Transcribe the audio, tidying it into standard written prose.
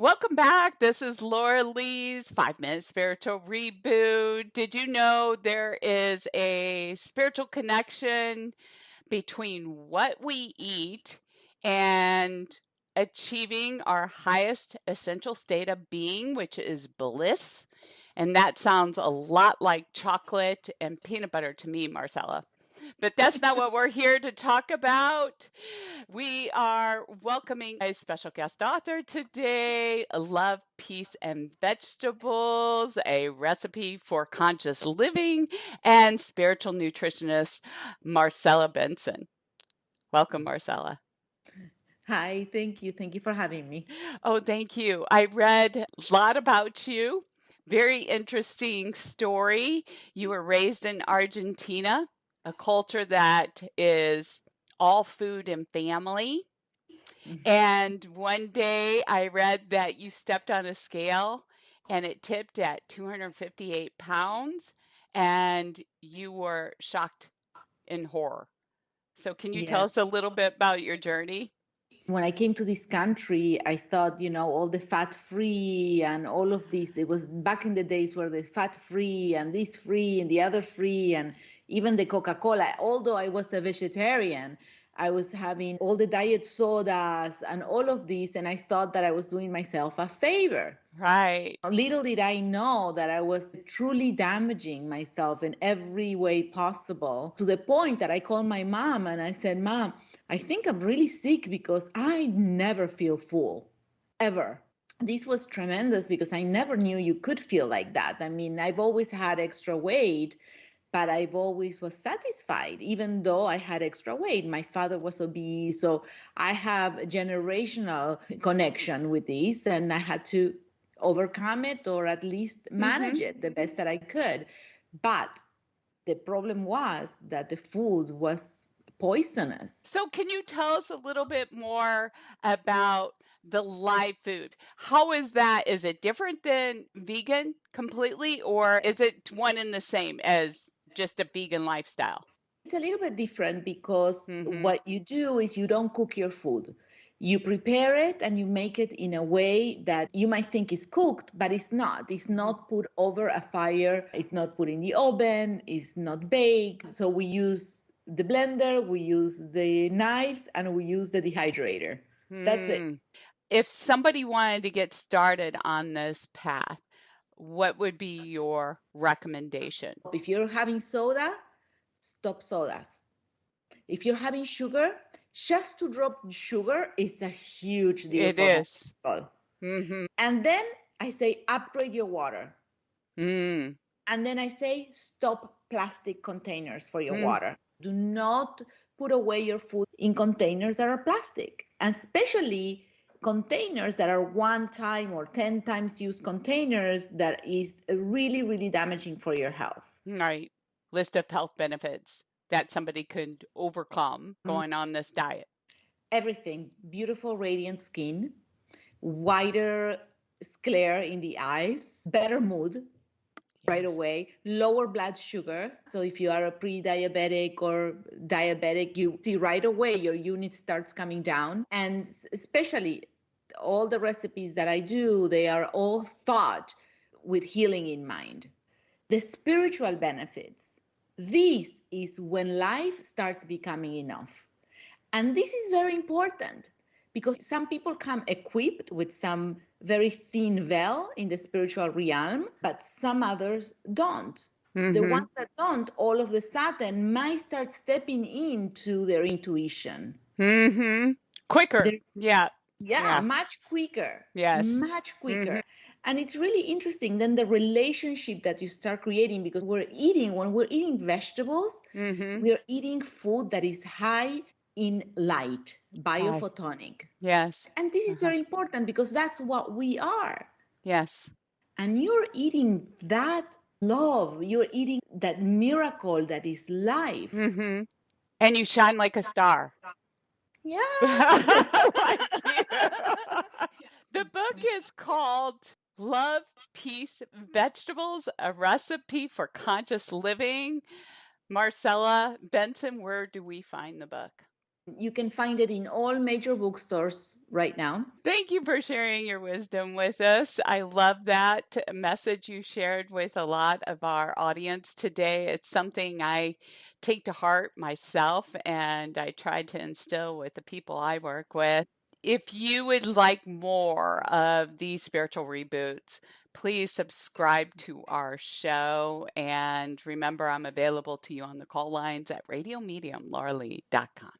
Welcome back. This is Laura Lee's 5-Minute Spiritual Reboot. Did you know there is a spiritual connection between what we eat and achieving our highest essential state of being, which is bliss? And that sounds a lot like chocolate and peanut butter to me, Marcella. But that's not what we're here to talk about. We are welcoming a special guest author today, Love, Peace, and Vegetables, a recipe for conscious living, and spiritual nutritionist, Marcela Benson. Welcome, Marcela. Hi, thank you. Thank you for having me. Oh, thank you. I read a lot about you. Very interesting story. You were raised in Argentina, a culture that is all food and family. And one day I read that you stepped on a scale and it tipped at 258 pounds and you were shocked in horror. So, can you tell Yes. us a little bit about your journey? When I came to this country, I thought, all the fat free and all of this. It was back in the days where the fat free and this free and the other free and even the Coca-Cola. Although I was a vegetarian, I was having all the diet sodas and all of this. And I thought that I was doing myself a favor. Right. Little did I know that I was truly damaging myself in every way possible, to the point that I called my mom and I said, Mom, I think I'm really sick because I never feel full, ever. This was tremendous because I never knew you could feel like that. I mean, I've always had extra weight, but I've always was satisfied, even though I had extra weight. My father was obese, so I have a generational connection with this, and I had to overcome it or at least manage it the best that I could. But the problem was that the food was poisonous. So, can you tell us a little bit more about the live food? How is that? Is it different than vegan completely, or is it one and the same as just a vegan lifestyle? It's a little bit different because Mm-hmm. what you do is you don't cook your food. You prepare it and you make it in a way that you might think is cooked, but it's not. It's not put over a fire. It's not put in the oven. It's not baked. So we use the blender, we use the knives, and we use the dehydrator. That's it. Hmm. If somebody wanted to get started on this path, what would be your recommendation? If you're having soda, stop sodas. If you're having sugar, just to drop sugar is a huge deal It for most is. people. Mm-hmm. And then I say upgrade your water. Mm. And then I say stop plastic containers for your Mm. water. Do not put away your food in containers that are plastic, and especially containers that are one time or 10 times used containers that is really, really damaging for your health. Right. List of health benefits that somebody could overcome Mm. going on this diet. Everything, beautiful, radiant skin, wider sclera in the eyes, better mood, right Yes. away, lower blood sugar. So if you are a pre-diabetic or diabetic, you see right away your unit starts coming down. And especially all the recipes that I do, they are all thought with healing in mind. The spiritual benefits. This is when life starts becoming enough. And this is very important because some people come equipped with some very thin veil in the spiritual realm, but some others don't. The Mm-hmm. ones that don't, all of a sudden, might start stepping into their intuition. Mm-hmm. Quicker. They're, Yeah. yeah, Yeah. much quicker, Yes. much Mm-hmm. quicker. And it's really interesting then the relationship that you start creating because when we're eating vegetables, Mm-hmm. we're eating food that is high in light, Hi. biophotonic. Yes. And this is Uh-huh. very important because that's what we are. Yes. And you're eating that love, you're eating that miracle that is life. Mm-hmm. And you shine like a star. Yeah. Like you. The book is called Love, Peace, Vegetables, a recipe for conscious living. Marcela Benson, where do we find the book? You can find it in all major bookstores right now. Thank you for sharing your wisdom with us. I love that message you shared with a lot of our audience today. It's something I take to heart myself and I try to instill with the people I work with. If you would like more of these spiritual reboots, please subscribe to our show. And remember, I'm available to you on the call lines at radiomediumlauralee.com.